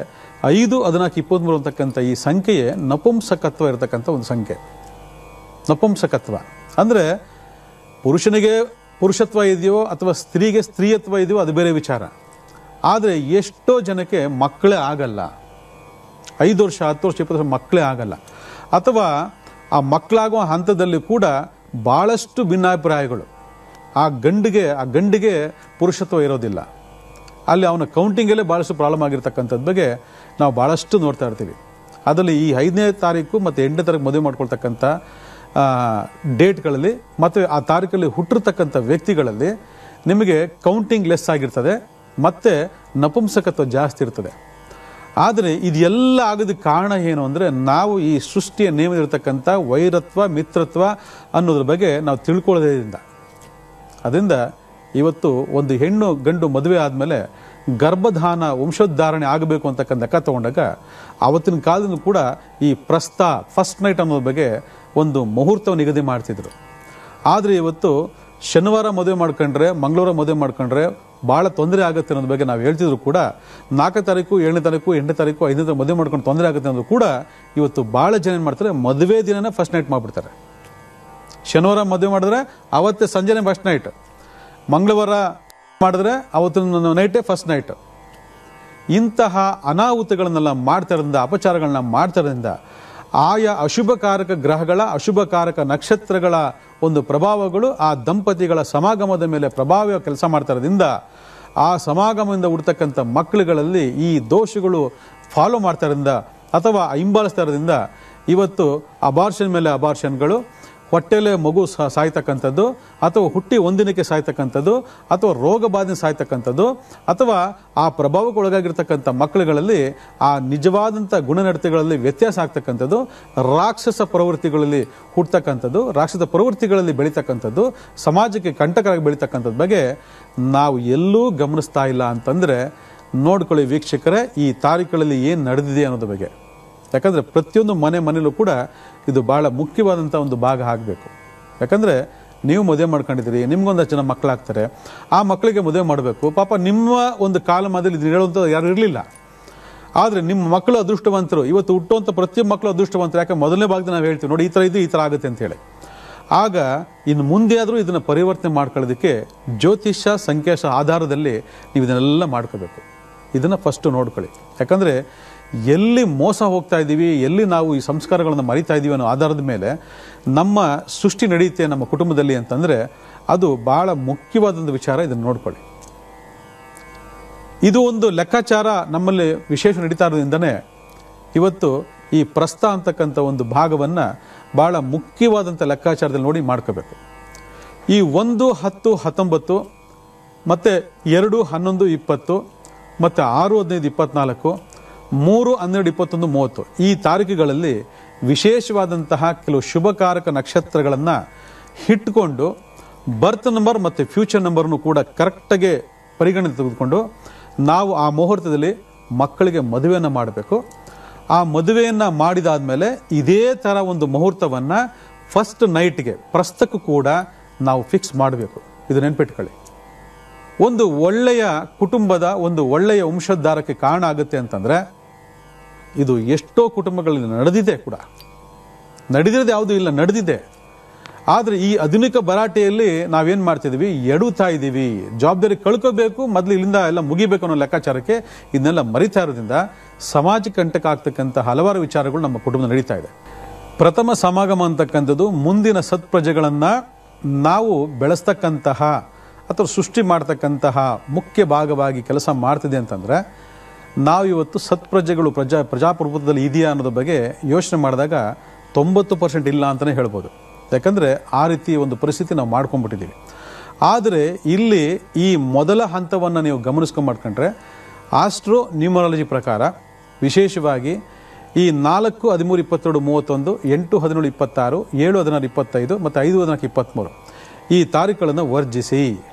5, 14, 23 ಅಂತಕ್ಕಂಥ ಈ ಸಂಖ್ಯೆಯೇ ನಪುಂಸಕತ್ವ ಇರತಕ್ಕಂಥ ಒಂದು ಸಂಖ್ಯೆ. ನಪುಂಸಕತ್ವ ಅಂದರೆ ಪುರುಷನಿಗೆ ಪುರುಷತ್ವ ಇದೆಯೋ ಅಥವಾ ಸ್ತ್ರೀಗೆ ಸ್ತ್ರೀಯತ್ವ ಇದೆಯೋ ಅದು ಬೇರೆ ವಿಚಾರ. ಆದರೆ ಎಷ್ಟೋ ಜನಕ್ಕೆ ಮಕ್ಕಳೇ ಆಗಲ್ಲ. 5 ವರ್ಷ, 10 ವರ್ಷ, 20 ವರ್ಷ ಮಕ್ಕಳೇ ಆಗಲ್ಲ. ಅಥವಾ ಆ ಮಕ್ಕಳಾಗುವ ಹಂತದಲ್ಲಿ ಕೂಡ ಭಾಳಷ್ಟು ಭಿನ್ನಾಭಿಪ್ರಾಯಗಳು. ಆ ಗಂಡಿಗೆ ಪುರುಷತ್ವ ಇರೋದಿಲ್ಲ. ಅಲ್ಲಿ ಅವನ ಕೌಂಟಿಂಗಲ್ಲೇ ಭಾಳಷ್ಟು ಪ್ರಾಬ್ಲಮ್ ಆಗಿರ್ತಕ್ಕಂಥದ್ದು ಬಗ್ಗೆ ನಾವು ಭಾಳಷ್ಟು ನೋಡ್ತಾ ಇರ್ತೀವಿ. ಅದರಲ್ಲಿ ಈ 5ನೇ ತಾರೀಕು ಮತ್ತು 8ನೇ ತಾರೀಕು ಮದುವೆ ಮಾಡ್ಕೊಳ್ತಕ್ಕಂಥ ಡೇಟ್ಗಳಲ್ಲಿ ಮತ್ತು ಆ ತಾರೀಕಲ್ಲಿ ಹುಟ್ಟಿರ್ತಕ್ಕಂಥ ವ್ಯಕ್ತಿಗಳಲ್ಲಿ ನಿಮಗೆ ಕೌಂಟಿಂಗ್ ಲೆಸ್ ಆಗಿರ್ತದೆ ಮತ್ತು ನಪುಂಸಕತ್ವ ಜಾಸ್ತಿ ಇರ್ತದೆ. ಆದರೆ ಇದೆಲ್ಲ ಆಗೋದಕ್ಕೆ ಕಾರಣ ಏನು ಅಂದರೆ ನಾವು ಈ ಸೃಷ್ಟಿಯ ನೇಮದಿರ್ತಕ್ಕಂಥ ವೈರತ್ವ, ಮಿತ್ರತ್ವ ಅನ್ನೋದ್ರ ಬಗ್ಗೆ ನಾವು ತಿಳ್ಕೊಳ್ಳೋದ್ರಿಂದ. ಅದರಿಂದ ಇವತ್ತು ಒಂದು ಹೆಣ್ಣು ಗಂಡು ಮದುವೆ ಆದಮೇಲೆ ಗರ್ಭಧಾನ, ವಂಶೋದ್ಧಾರಣೆ ಆಗಬೇಕು ಅಂತಕ್ಕಂಥ ಲೆಕ್ಕ ತಗೊಂಡಾಗ ಆವತ್ತಿನ ಕಾಲದಿಂದ ಕೂಡ ಈ ಫಸ್ಟ್ ನೈಟ್ ಅನ್ನೋದ್ರ ಬಗ್ಗೆ ಒಂದು ಮುಹೂರ್ತ ನಿಗದಿ ಮಾಡ್ತಿದ್ರು. ಆದರೆ ಇವತ್ತು ಶನಿವಾರ ಮದುವೆ ಮಾಡ್ಕೊಂಡ್ರೆ, ಮಂಗಳವಾರ ಮದುವೆ ಮಾಡ್ಕೊಂಡ್ರೆ ಭಾಳ ತೊಂದರೆ ಆಗುತ್ತೆ ಅನ್ನೋದ್ರ ಬಗ್ಗೆ ನಾವು ಹೇಳ್ತಿದ್ರು ಕೂಡ 4ನೇ ತಾರೀಕು, 7ನೇ ತಾರೀಕು, 8ನೇ ತಾರೀಕು, 5ನೇ ತಾರೀಕು ಮದುವೆ ಮಾಡ್ಕೊಂಡು ತೊಂದರೆ ಆಗುತ್ತೆ ಅನ್ನೋದು ಕೂಡ ಇವತ್ತು ಭಾಳ ಜನ ಏನು ಮಾಡ್ತಾರೆ, ಮದುವೆ ದಿನನೇ ಫಸ್ಟ್ ನೈಟ್ ಮಾಡಿಬಿಡ್ತಾರೆ. ಶನಿವಾರ ಮದುವೆ ಮಾಡಿದ್ರೆ ಅವತ್ತೇ ಸಂಜೆನೇ ಫಸ್ಟ್ ನೈಟ್, ಮಂಗಳವಾರ ಮಾಡಿದ್ರೆ ಅವತ್ತಿನ ನೈಟೇ ಫಸ್ಟ್ ನೈಟ್. ಇಂತಹ ಅನಾಹುತಗಳನ್ನೆಲ್ಲ ಮಾಡ್ತಾರಿಂದ, ಅಪಚಾರಗಳನ್ನ ಮಾಡ್ತಾರಿಂದ ಆಯಾ ಅಶುಭಕಾರಕ ಗ್ರಹಗಳ, ಅಶುಭಕಾರಕ ನಕ್ಷತ್ರಗಳ ಒಂದು ಪ್ರಭಾವಗಳು ಆ ದಂಪತಿಗಳ ಸಮಾಗಮದ ಮೇಲೆ ಪ್ರಭಾವ ಕೆಲಸ ಮಾಡ್ತಾರದಿಂದ ಆ ಸಮಾಗಮದಿಂದ ಹುಡ್ತಕ್ಕಂಥ ಮಕ್ಕಳುಗಳಲ್ಲಿ ಈ ದೋಷಗಳು ಫಾಲೋ ಮಾಡ್ತಾರಿಂದ ಅಥವಾ ಹಿಂಬಾಲಿಸ್ತಾ ಇರೋದ್ರಿಂದ ಇವತ್ತು ಅಬಾರ್ಷನ್ ಮೇಲೆ ಅಬಾರ್ಷನ್ಗಳು, ಹೊಟ್ಟೆಲೆ ಮಗು ಸಾಯ್ತಕ್ಕಂಥದ್ದು, ಅಥವಾ ಹುಟ್ಟಿ ಒಂದಿನಕ್ಕೆ ಸಾಯ್ತಕ್ಕಂಥದ್ದು, ಅಥವಾ ರೋಗ ಬಾಧೆ ಸಾಯ್ತಕ್ಕಂಥದ್ದು, ಅಥವಾ ಆ ಪ್ರಭಾವಕ್ಕೆ ಒಳಗಾಗಿರ್ತಕ್ಕಂಥ ಮಕ್ಕಳುಗಳಲ್ಲಿ ಆ ನಿಜವಾದಂಥ ಗುಣನಡತೆಗಳಲ್ಲಿ ವ್ಯತ್ಯಾಸ ಆಗ್ತಕ್ಕಂಥದ್ದು, ರಾಕ್ಷಸ ಪ್ರವೃತ್ತಿಗಳಲ್ಲಿ ಹುಟ್ಟತಕ್ಕಂಥದ್ದು, ರಾಕ್ಷಸ ಪ್ರವೃತ್ತಿಗಳಲ್ಲಿ ಬೆಳೀತಕ್ಕಂಥದ್ದು, ಸಮಾಜಕ್ಕೆ ಕಂಟಕರಾಗಿ ಬೆಳೀತಕ್ಕಂಥದ್ದು ಬಗ್ಗೆ ನಾವು ಎಲ್ಲೂ ಗಮನಿಸ್ತಾ ಇಲ್ಲ ಅಂತಂದರೆ ನೋಡ್ಕೊಳ್ಳಿ ವೀಕ್ಷಕರೇ, ಈ ತಾರೀಖುಗಳಲ್ಲಿ ಏನು ನಡೆದಿದೆ ಅನ್ನೋದ್ರ ಬಗ್ಗೆ. ಯಾಕಂದರೆ ಪ್ರತಿಯೊಂದು ಮನೆಯಲ್ಲೂ ಕೂಡ ಇದು ಭಾಳ ಮುಖ್ಯವಾದಂಥ ಒಂದು ಭಾಗ ಆಗಬೇಕು. ಯಾಕಂದರೆ ನೀವು ಮದುವೆ ಮಾಡ್ಕೊಂಡಿದ್ದೀರಿ, ನಿಮ್ಗೊಂದಷ್ಟು ಜನ ಮಕ್ಕಳಾಗ್ತಾರೆ, ಆ ಮಕ್ಕಳಿಗೆ ಮದುವೆ ಮಾಡಬೇಕು. ಪಾಪ ನಿಮ್ಮ ಒಂದು ಕಾಲಮಾನದಲ್ಲಿ ಇದು ಹೇಳುವಂಥ ಯಾರು ಇರಲಿಲ್ಲ. ಆದರೆ ನಿಮ್ಮ ಮಕ್ಕಳು ಅದೃಷ್ಟವಂತರು, ಇವತ್ತು ಹುಟ್ಟುವಂಥ ಪ್ರತಿಯೊಂದು ಮಕ್ಕಳು ಅದೃಷ್ಟವಂತರು. ಯಾಕೆ ಮೊದಲನೇ ಭಾಗದಲ್ಲಿ ನಾವು ಹೇಳ್ತೀವಿ ನೋಡಿ, ಈ ಥರ ಇದು ಈ ಥರ ಆಗುತ್ತೆ ಅಂತೇಳಿ. ಆಗ ಇನ್ನು ಮುಂದೆ ಆದರೂ ಇದನ್ನು ಪರಿವರ್ತನೆ ಮಾಡ್ಕೊಳ್ಳೋದಕ್ಕೆ ಜ್ಯೋತಿಷ್ಯ ಸಂಖ್ಯಾಶ ಆಧಾರದಲ್ಲಿ ನೀವು ಇದನ್ನೆಲ್ಲ ಮಾಡ್ಕೋಬೇಕು. ಇದನ್ನು ಫಸ್ಟು ನೋಡ್ಕೊಳ್ಳಿ. ಯಾಕಂದರೆ ಎಲ್ಲಿ ಮೋಸ ಹೋಗ್ತಾ ಇದ್ದೀವಿ, ಎಲ್ಲಿ ನಾವು ಈ ಸಂಸ್ಕಾರಗಳನ್ನು ಮರಿತಾ ಇದ್ದೀವಿ ಅನ್ನೋ ಆಧಾರದ ಮೇಲೆ ನಮ್ಮ ಸೃಷ್ಟಿ ನಡೆಯುತ್ತೆ ನಮ್ಮ ಕುಟುಂಬದಲ್ಲಿ ಅಂತಂದರೆ ಅದು ಭಾಳ ಮುಖ್ಯವಾದಂಥ ವಿಚಾರ. ಇದನ್ನು ನೋಡ್ಕೊಳ್ಳಿ. ಇದು ಒಂದು ಲೆಕ್ಕಾಚಾರ ನಮ್ಮಲ್ಲಿ ವಿಶೇಷ ನಡೀತಾ ಇರೋದ್ರಿಂದನೇ ಇವತ್ತು ಈ ಪ್ರಸ್ತ ಅಂತಕ್ಕಂಥ ಒಂದು ಭಾಗವನ್ನು ಭಾಳ ಮುಖ್ಯವಾದಂಥ ಲೆಕ್ಕಾಚಾರದಲ್ಲಿ ನೋಡಿ ಮಾಡ್ಕೋಬೇಕು. ಈ 1, 10, 19 ಮತ್ತು 2, 11, 20 ಮತ್ತು 6, 15, 24, 3, 12, 21, 30 ಈ ತಾರೀಕುಗಳಲ್ಲಿ ವಿಶೇಷವಾದಂತಹ ಕೆಲವು ಶುಭಕಾರಕ ನಕ್ಷತ್ರಗಳನ್ನು ಇಟ್ಕೊಂಡು ಬರ್ತ್ ನಂಬರ್ ಮತ್ತು ಫ್ಯೂಚರ್ ನಂಬರ್ನು ಕೂಡ ಕರೆಕ್ಟಾಗಿ ಪರಿಗಣನೆ ತೆಗೆದುಕೊಂಡು ನಾವು ಆ ಮುಹೂರ್ತದಲ್ಲಿ ಮಕ್ಕಳಿಗೆ ಮದುವೆಯನ್ನು ಮಾಡಬೇಕು. ಆ ಮದುವೆಯನ್ನು ಮಾಡಿದಾದ್ಮೇಲೆ ಇದೇ ಥರ ಒಂದು ಮುಹೂರ್ತವನ್ನು ಫಸ್ಟ್ ನೈಟ್ಗೆ ಪ್ರಸ್ತಕ್ಕೂ ಕೂಡ ನಾವು ಫಿಕ್ಸ್ ಮಾಡಬೇಕು. ಇದು ನೆನ್ಪಿಟ್ಕೊಳ್ಳಿ. ಒಂದು ಒಳ್ಳೆಯ ಕುಟುಂಬದ, ಒಂದು ಒಳ್ಳೆಯ ವಂಶೋದ್ಧಾರಕ್ಕೆ ಕಾರಣ ಆಗುತ್ತೆ ಅಂತಂದರೆ ಇದು ಎಷ್ಟೋ ಕುಟುಂಬಗಳಲ್ಲಿ ನಡೆದಿದೆ ಕೂಡ. ನಡೆದಿರೋದು ಯಾವುದೂ ಇಲ್ಲ, ನಡೆದಿದೆ. ಆದರೆ ಈ ಆಧುನಿಕ ಭರಾಟೆಯಲ್ಲಿ ನಾವೇನು ಮಾಡ್ತಿದ್ದೀವಿ, ಎಡುತ್ತಾ ಇದ್ದೀವಿ. ಜವಾಬ್ದಾರಿ ಕಳ್ಕೋಬೇಕು, ಮೊದಲು ಇಲ್ಲಿಂದ ಎಲ್ಲ ಮುಗಿಬೇಕು ಅನ್ನೋ ಲೆಕ್ಕಾಚಾರಕ್ಕೆ ಇದನ್ನೆಲ್ಲ ಮರಿತಾ ಇರೋದ್ರಿಂದ ಸಮಾಜ ಕಂಟಕ ಆಗ್ತಕ್ಕಂಥ ಹಲವಾರು ವಿಚಾರಗಳು ನಮ್ಮ ಕುಟುಂಬ ನಡೀತಾ ಇದೆ. ಪ್ರಥಮ ಸಮಾಗಮ ಅಂತಕ್ಕಂಥದ್ದು ಮುಂದಿನ ಸತ್ಪ್ರಜೆಗಳನ್ನು ನಾವು ಬೆಳೆಸ್ತಕ್ಕಂತಹ ಅಥವಾ ಸೃಷ್ಟಿ ಮಾಡ್ತಕ್ಕಂತಹ ಮುಖ್ಯ ಭಾಗವಾಗಿ ಕೆಲಸ ಮಾಡ್ತಿದೆ ಅಂತಂದರೆ ನಾವು ಇವತ್ತು ಸತ್ಪ್ರಜೆಗಳು ಪ್ರಜಾಪ್ರಭುತ್ವದಲ್ಲಿ ಇದೆಯಾ ಅನ್ನೋದ್ರ ಬಗ್ಗೆ ಯೋಚನೆ ಮಾಡಿದಾಗ 90% ಇಲ್ಲ ಅಂತಲೇ ಹೇಳ್ಬೋದು. ಯಾಕಂದರೆ ಆ ರೀತಿ ಒಂದು ಪರಿಸ್ಥಿತಿ ನಾವು ಮಾಡ್ಕೊಂಡ್ಬಿಟ್ಟಿದ್ದೀವಿ. ಆದರೆ ಇಲ್ಲಿ ಈ ಮೊದಲ ಹಂತವನ್ನು ನೀವು ಗಮನಿಸ್ಕೊಂಡ್ರೆ ಆಸ್ಟ್ರೋ ನ್ಯೂಮರಾಲಜಿ ಪ್ರಕಾರ ವಿಶೇಷವಾಗಿ ಈ 4, 13, 22, 31, 8, 17, 26, 7, 16, 25 ಮತ್ತು 5, 14, 23 ಈ ತಾರೀಖುಗಳನ್ನು ವರ್ಜಿಸಿ,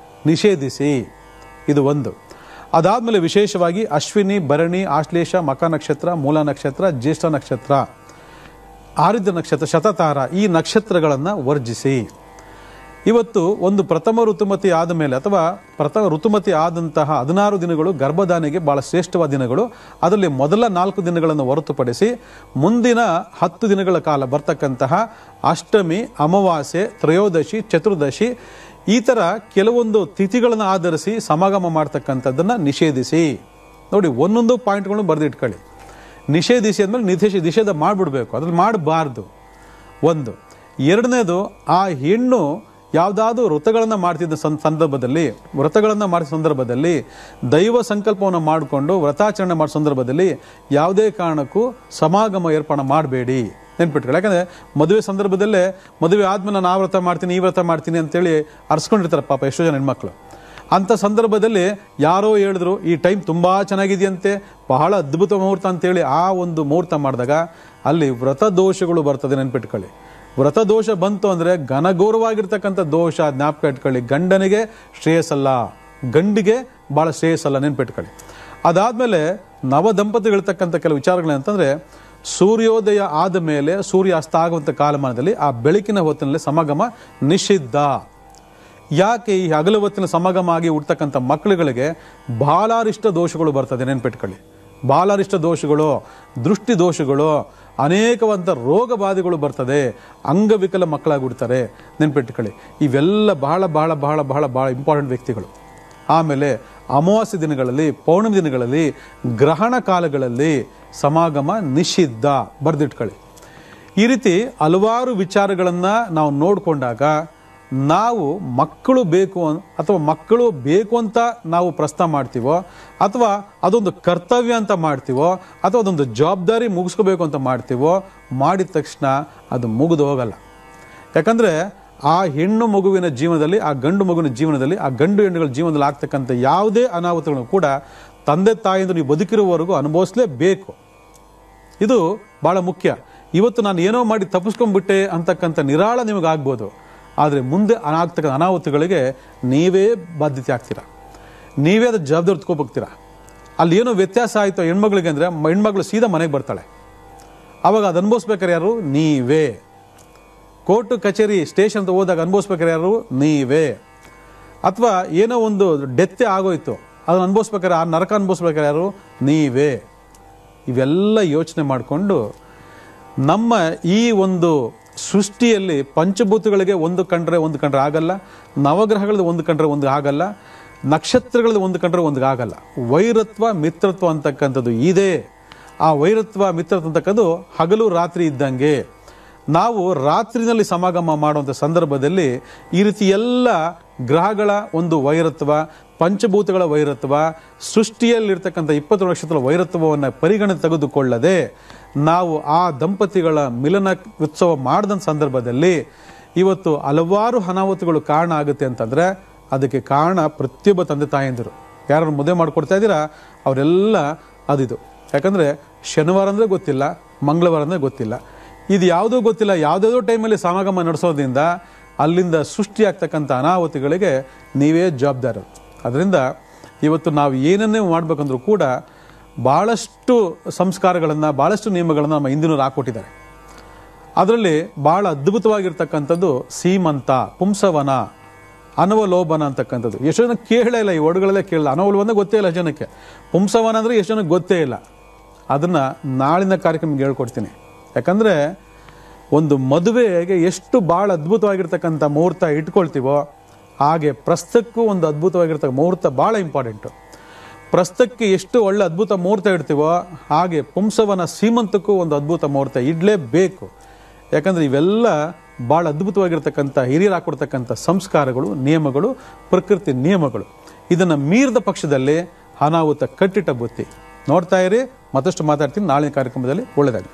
ನಿಷೇಧಿಸಿ. ಇದು ಒಂದು. ಅದಾದಮೇಲೆ ವಿಶೇಷವಾಗಿ ಅಶ್ವಿನಿ, ಭರಣಿ, ಆಶ್ಲೇಷ, ಮಕ ನಕ್ಷತ್ರ, ಮೂಲ ನಕ್ಷತ್ರ, ಜ್ಯೇಷ್ಠ ನಕ್ಷತ್ರ, ಆರಿದ್ರ ನಕ್ಷತ್ರ, ಶತತಾರ ಈ ನಕ್ಷತ್ರಗಳನ್ನು ವರ್ಜಿಸಿ. ಇವತ್ತು ಒಂದು ಪ್ರಥಮ ಋತುಮತಿ ಆದ ಮೇಲೆ ಅಥವಾ ಋತುಮತಿ ಆದಂತಹ 16 ದಿನಗಳು ಗರ್ಭಧಾರಣೆಗೆ ಬಹಳ ಶ್ರೇಷ್ಠವಾದ ದಿನಗಳು. ಅದರಲ್ಲಿ ಮೊದಲ 4 ದಿನಗಳನ್ನು ಹೊರತುಪಡಿಸಿ ಮುಂದಿನ 10 ದಿನಗಳ ಕಾಲ ಬರ್ತಕ್ಕಂತಹ ಅಷ್ಟಮಿ, ಅಮಾವಾಸ್ಯೆ, ತ್ರಯೋದಶಿ, ಚತುರ್ದಶಿ ಈ ಥರ ಕೆಲವೊಂದು ತಿಥಿಗಳನ್ನು ಆಧರಿಸಿ ಸಮಾಗಮ ಮಾಡ್ತಕ್ಕಂಥದ್ದನ್ನು ನಿಷೇಧಿಸಿ. ನೋಡಿ, ಒಂದೊಂದು ಪಾಯಿಂಟ್ಗಳನ್ನು ಬರೆದಿಟ್ಕೊಳ್ಳಿ. ನಿಷೇಧಿಸಿ ಅಂದಮೇಲೆ ನಿಷೇಧ ಮಾಡಿಬಿಡ್ಬೇಕು, ಅದ್ರಲ್ಲಿ ಮಾಡಬಾರ್ದು. ಒಂದು. ಎರಡನೇದು, ಆ ಹೆಣ್ಣು ಯಾವುದಾದ್ರೂ ವ್ರತಗಳನ್ನು ಮಾಡ್ತಿದ್ದ ವ್ರತಗಳನ್ನು ಮಾಡಿದ ಸಂದರ್ಭದಲ್ಲಿ ದೈವ ಸಂಕಲ್ಪವನ್ನು ಮಾಡಿಕೊಂಡು ವ್ರತಾಚರಣೆ ಮಾಡೋ ಸಂದರ್ಭದಲ್ಲಿ ಯಾವುದೇ ಕಾರಣಕ್ಕೂ ಸಮಾಗಮ ಏರ್ಪಾಡು ಮಾಡಬೇಡಿ. ನೆನ್ಪಿಟ್ಕೊಳ್ಳಿ. ಯಾಕಂದರೆ ಮದುವೆ ಸಂದರ್ಭದಲ್ಲೇ ಮದುವೆ ಆದ್ಮೇಲೆ ನಾನು ಆ ವ್ರತ ಮಾಡ್ತೀನಿ, ಈ ವ್ರತ ಮಾಡ್ತೀನಿ ಅಂತೇಳಿ ಅರ್ಸ್ಕೊಂಡಿರ್ತಾರೆ ಪಾಪ ಎಷ್ಟೋ ಜನ ಹೆಣ್ಮಕ್ಳು. ಅಂಥ ಸಂದರ್ಭದಲ್ಲಿ ಯಾರೋ ಹೇಳಿದ್ರು ಈ ಟೈಮ್ ತುಂಬ ಚೆನ್ನಾಗಿದೆಯಂತೆ, ಬಹಳ ಅದ್ಭುತ ಮುಹೂರ್ತ ಅಂತೇಳಿ ಆ ಒಂದು ಮುಹೂರ್ತ ಮಾಡಿದಾಗ ಅಲ್ಲಿ ವ್ರತ ದೋಷಗಳು ಬರ್ತದೆ. ನೆನ್ಪಿಟ್ಕೊಳ್ಳಿ. ವ್ರತ ದೋಷ ಬಂತು ಅಂದರೆ ಘನಘೋರವಾಗಿರ್ತಕ್ಕಂಥ ದೋಷ, ಜ್ಞಾಪಕ ಇಟ್ಕೊಳ್ಳಿ. ಗಂಡನಿಗೆ ಶ್ರೇಯಸ್ಸಲ್ಲ, ಗಂಡಿಗೆ ಭಾಳ ಶ್ರೇಯಸ್ಸಲ್ಲ, ನೆನ್ಪಿಟ್ಕೊಳ್ಳಿ. ಅದಾದಮೇಲೆ ನವ ದಂಪತಿಗಳಿರ್ತಕ್ಕಂಥ ಕೆಲವು ವಿಚಾರಗಳೇನಂತಂದರೆ, ಸೂರ್ಯೋದಯ ಆದ ಮೇಲೆ ಸೂರ್ಯಾಸ್ತ ಆಗುವಂಥ ಕಾಲಮಾನದಲ್ಲಿ ಆ ಬೆಳಕಿನ ಹೊತ್ತಿನಲ್ಲಿ ಸಮಾಗಮ ನಿಷಿದ್ಧ. ಯಾಕೆ? ಈ ಹಗಲು ಹೊತ್ತಿನ ಸಮಾಗಮ ಆಗಿ ಹುಡ್ತಕ್ಕಂಥ ಮಕ್ಕಳುಗಳಿಗೆ ಬಾಲಾರಿಷ್ಟ ದೋಷಗಳು ಬರ್ತದೆ. ನೆನ್ಪಿಟ್ಕೊಳ್ಳಿ. ಬಾಲಾರಿಷ್ಟ ದೋಷಗಳು, ದೃಷ್ಟಿ ದೋಷಗಳು, ಅನೇಕವಂತ ರೋಗ ಬಾಧೆಗಳು ಬರ್ತದೆ, ಅಂಗವಿಕಲ ಮಕ್ಕಳಾಗಿಬಿಡ್ತಾರೆ. ನೆನ್ಪಿಟ್ಕೊಳ್ಳಿ. ಇವೆಲ್ಲ ಬಹಳ ಬಹಳ ಬಹಳ ಬಹಳ ಬಹಳ ಇಂಪಾರ್ಟೆಂಟ್ ವ್ಯಕ್ತಿಗಳು. ಆಮೇಲೆ ಅಮಾವಾಸ್ಯೆ ದಿನಗಳಲ್ಲಿ, ಪೌರ್ಣಮಿ ದಿನಗಳಲ್ಲಿ, ಗ್ರಹಣ ಕಾಲಗಳಲ್ಲಿ ಸಮಾಗಮ ನಿಷಿದ್ಧ, ಬರೆದಿಟ್ಕೊಳ್ಳಿ. ಈ ರೀತಿ ಹಲವಾರು ವಿಚಾರಗಳನ್ನು ನಾವು ನೋಡಿಕೊಂಡಾಗ ನಾವು ಮಕ್ಕಳು ಬೇಕು ಅಥವಾ ಮಕ್ಕಳು ಬೇಕು ಅಂತ ನಾವು ಪ್ರಸ್ತಾವ ಮಾಡ್ತೀವೋ, ಅಥವಾ ಅದೊಂದು ಕರ್ತವ್ಯ ಅಂತ ಮಾಡ್ತೀವೋ, ಅಥವಾ ಅದೊಂದು ಜವಾಬ್ದಾರಿ ಮುಗಿಸ್ಕೋಬೇಕು ಅಂತ ಮಾಡ್ತೀವೋ, ಮಾಡಿದ ತಕ್ಷಣ ಅದು ಮುಗಿದು ಹೋಗಲ್ಲ. ಯಾಕಂದರೆ ಆ ಹೆಣ್ಣು ಮಗುವಿನ ಜೀವನದಲ್ಲಿ, ಆ ಗಂಡು ಮಗುವಿನ ಜೀವನದಲ್ಲಿ, ಆ ಗಂಡು ಹೆಣ್ಣುಗಳ ಜೀವನದಲ್ಲಿ ಆಗ್ತಕ್ಕಂಥ ಯಾವುದೇ ಅನಾಹುತಗಳನ್ನು ಕೂಡ ತಂದೆ ತಾಯಿಯಿಂದ ನೀವು ಬದುಕಿರುವವರೆಗೂ ಅನುಭವಿಸಲೇಬೇಕು. ಇದು ಭಾಳ ಮುಖ್ಯ. ಇವತ್ತು ನಾನು ಏನೋ ಮಾಡಿ ತಪ್ಪಿಸ್ಕೊಂಡ್ಬಿಟ್ಟೆ ಅಂತಕ್ಕಂಥ ನಿರಾಳ ನಿಮಗಾಗ್ಬೋದು, ಆದರೆ ಮುಂದೆ ಆಗ್ತಕ್ಕಂಥ ಅನಾಹುತಗಳಿಗೆ ನೀವೇ ಬಾಧ್ಯತೆ ಆಗ್ತೀರಾ, ನೀವೇ ಅದು ಜವಾಬ್ದಾರಿ ಹೊತ್ಕೋಬೋಗ್ತೀರಾ. ಅಲ್ಲಿ ಏನೋ ವ್ಯತ್ಯಾಸ ಆಯಿತು ಹೆಣ್ಮಗಳಿಗೆ ಅಂದರೆ ಹೆಣ್ಮಗಳು ಸೀದಾ ಮನೆಗೆ ಬರ್ತಾಳೆ. ಆವಾಗ ಅದು ಅನುಭವಿಸ್ಬೇಕಾರೆ ಯಾರು? ನೀವೇ. ಕೋರ್ಟು ಕಚೇರಿ ಸ್ಟೇಷನ್ ಅಂತ ಹೋದಾಗ ಅನುಭವಿಸ್ಬೇಕಾರೆ ಯಾರು? ನೀವೇ. ಅಥವಾ ಏನೋ ಒಂದು ಡೆತ್ತೆ ಆಗೋಯ್ತು, ಅದನ್ನು ಅನುಭವಿಸ್ಬೇಕಾರೆ, ಆ ನರಕ ಅನುಭವಿಸ್ಬೇಕಾರೆ ಯಾರು? ನೀವೇ. ಇವೆಲ್ಲ ಯೋಚನೆ ಮಾಡಿಕೊಂಡು ನಮ್ಮ ಈ ಒಂದು ಸೃಷ್ಟಿಯಲ್ಲಿ ಪಂಚಭೂತಗಳಿಗೆ ಒಂದು ಕಂಡ್ರೆ ಆಗಲ್ಲ, ನವಗ್ರಹಗಳದ್ದು ಒಂದು ಕಂಡ್ರೆ ಒಂದು ಆಗಲ್ಲ, ನಕ್ಷತ್ರಗಳದ್ದು ಒಂದು ಕಂಡ್ರೆ ಒಂದು ಆಗಲ್ಲ. ವೈರತ್ವ ಮಿತ್ರತ್ವ ಅಂತಕ್ಕಂಥದ್ದು ಇದೆ. ಆ ವೈರತ್ವ ಮಿತ್ರತ್ವ ಅಂತಕ್ಕಂಥದ್ದು ಹಗಲು ರಾತ್ರಿ ಇದ್ದಂಗೆ. ನಾವು ರಾತ್ರಿನಲ್ಲಿ ಸಮಾಗಮ ಮಾಡುವಂಥ ಸಂದರ್ಭದಲ್ಲಿ ಈ ರೀತಿ ಎಲ್ಲ ಗ್ರಹಗಳ ಒಂದು ವೈರತ್ವ, ಪಂಚಭೂತಗಳ ವೈರತ್ವ, ಸೃಷ್ಟಿಯಲ್ಲಿರ್ತಕ್ಕಂಥ 20 ನಕ್ಷತ್ರದ ವೈರತ್ವವನ್ನು ಪರಿಗಣನೆ ತೆಗೆದುಕೊಳ್ಳದೆ ನಾವು ಆ ದಂಪತಿಗಳ ಮಿಲನ ಉತ್ಸವ ಮಾಡಿದ ಸಂದರ್ಭದಲ್ಲಿ ಇವತ್ತು ಹಲವಾರು ಅನಾಹುತಗಳು ಕಾರಣ ಆಗುತ್ತೆ ಅಂತಂದರೆ ಅದಕ್ಕೆ ಕಾರಣ ಪ್ರತಿಯೊಬ್ಬ ತಂದೆ ತಾಯಂದಿರು. ಯಾರು ಮದುವೆ ಮಾಡಿಕೊಡ್ತಾ ಇದ್ದೀರಾ ಅವರೆಲ್ಲ ಅದಿದು. ಯಾಕಂದರೆ ಶನಿವಾರ ಅಂದರೆ ಗೊತ್ತಿಲ್ಲ, ಮಂಗಳವಾರ ಅಂದರೆ ಗೊತ್ತಿಲ್ಲ, ಇದು ಯಾವುದೂ ಗೊತ್ತಿಲ್ಲ, ಯಾವುದಾದ್ರೂ ಟೈಮಲ್ಲಿ ಸಮಾಗಮ ನಡೆಸೋದ್ರಿಂದ ಅಲ್ಲಿಂದ ಸೃಷ್ಟಿಯಾಗ್ತಕ್ಕಂಥ ಅನಾಹುತಿಗಳಿಗೆ ನೀವೇ ಜವಾಬ್ದಾರರು. ಅದರಿಂದ ಇವತ್ತು ನಾವು ಏನನ್ನೇ ಮಾಡಬೇಕಂದ್ರೂ ಕೂಡ ಭಾಳಷ್ಟು ಸಂಸ್ಕಾರಗಳನ್ನು, ಭಾಳಷ್ಟು ನಿಯಮಗಳನ್ನು ನಮ್ಮ ಹಿಂದಿನವರು ಹಾಕ್ಕೊಟ್ಟಿದ್ದಾರೆ. ಅದರಲ್ಲಿ ಭಾಳ ಅದ್ಭುತವಾಗಿರ್ತಕ್ಕಂಥದ್ದು ಸೀಮಂತ, ಪುಂಸವನ, ಅನವಲೋಬನ ಅಂತಕ್ಕಂಥದ್ದು. ಎಷ್ಟು ಜನ ಕೇಳೇ ಇಲ್ಲ, ಈ ವರ್ಡ್ಗಳಲ್ಲೇ ಕೇಳಲ್ಲ. ಅನವಲೋಬನ ಗೊತ್ತೇ ಇಲ್ಲ ಜನಕ್ಕೆ. ಪುಂಸವನ ಅಂದರೆ ಎಷ್ಟು ಜನಕ್ಕೆ ಗೊತ್ತೇ ಇಲ್ಲ. ಅದನ್ನು ನಾಳಿನ ಕಾರ್ಯಕ್ರಮಕ್ಕೆ ಹೇಳ್ಕೊಡ್ತೀನಿ. ಯಾಕಂದರೆ ಒಂದು ಮದುವೆಗೆ ಎಷ್ಟು ಭಾಳ ಅದ್ಭುತವಾಗಿರ್ತಕ್ಕಂಥ ಮುಹೂರ್ತ ಇಟ್ಕೊಳ್ತೀವೋ ಹಾಗೆ ಪ್ರಸ್ತಕ್ಕೂ ಒಂದು ಅದ್ಭುತವಾಗಿರ್ತಕ್ಕ ಮುಹೂರ್ತ ಭಾಳ ಇಂಪಾರ್ಟೆಂಟು. ಪ್ರಸ್ತಕ್ಕೆ ಎಷ್ಟು ಒಳ್ಳೆ ಅದ್ಭುತ ಮುಹೂರ್ತ ಇಡ್ತೀವೋ ಹಾಗೆ ಪುಂಸವನ ಸೀಮಂತಕ್ಕೂ ಒಂದು ಅದ್ಭುತ ಮುಹೂರ್ತ ಇಡಲೇಬೇಕು. ಯಾಕಂದರೆ ಇವೆಲ್ಲ ಭಾಳ ಅದ್ಭುತವಾಗಿರ್ತಕ್ಕಂಥ ಹಿರಿಯರು ಹಾಕೊಡ್ತಕ್ಕಂಥ ಸಂಸ್ಕಾರಗಳು, ನಿಯಮಗಳು, ಪ್ರಕೃತಿ ನಿಯಮಗಳು. ಇದನ್ನು ಮೀರಿದ ಪಕ್ಷದಲ್ಲಿ ಅನಾಹುತ ಕಟ್ಟಿಟ್ಟ ಬುತ್ತಿ. ನೋಡ್ತಾ ಇರಿ. ಮತ್ತಷ್ಟು ಮಾತಾಡ್ತೀನಿ ನಾಳಿನ ಕಾರ್ಯಕ್ರಮದಲ್ಲಿ. ಒಳ್ಳೆಯದಾಗಲಿ.